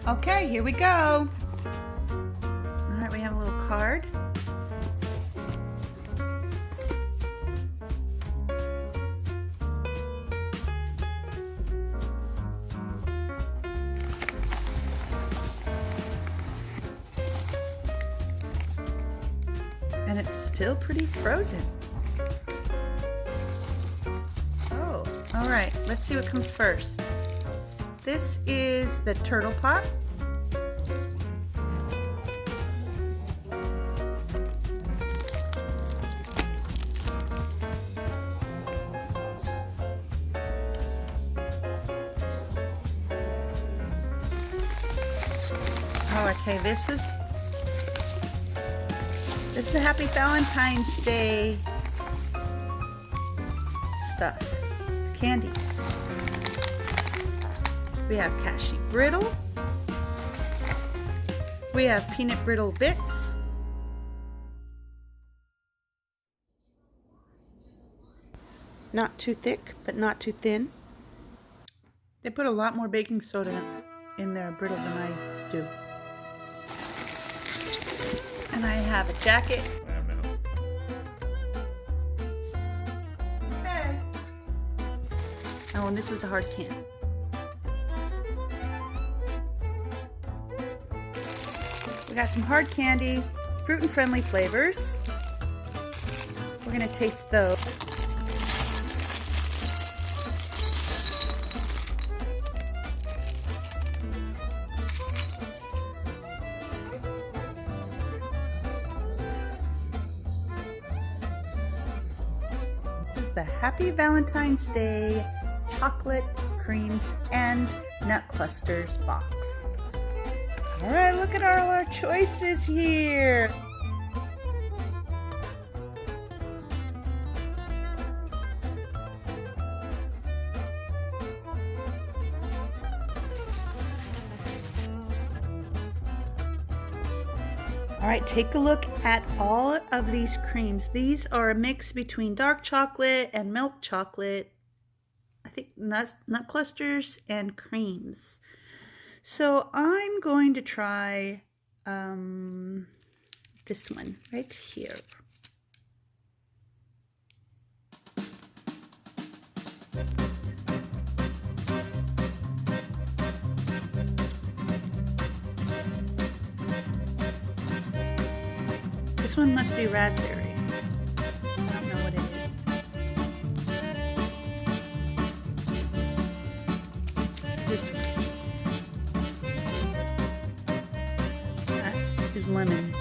Okay, here we go. All right, we have a little card. And it's still pretty frozen. Oh, all right, let's see what comes first. This is the turtle pop. Oh, okay, this is the Happy Valentine's Day stuff. Candy. We have cashew brittle. We have peanut brittle bits. Not too thick, but not too thin. They put a lot more baking soda in their brittle than I do. And I have a jacket. Okay. Oh, and this is the hard candy. We got some hard candy, fruit and friendly flavors. We're gonna taste those. The Happy Valentine's Day chocolate creams and nut clusters box. All right, look at all our choices here. All right, take a look at all of these creams. These are a mix between dark chocolate and milk chocolate. I think nut clusters and creams. So I'm going to try this one right here. This one must be raspberry. I don't know what it is. This one. That is lemon.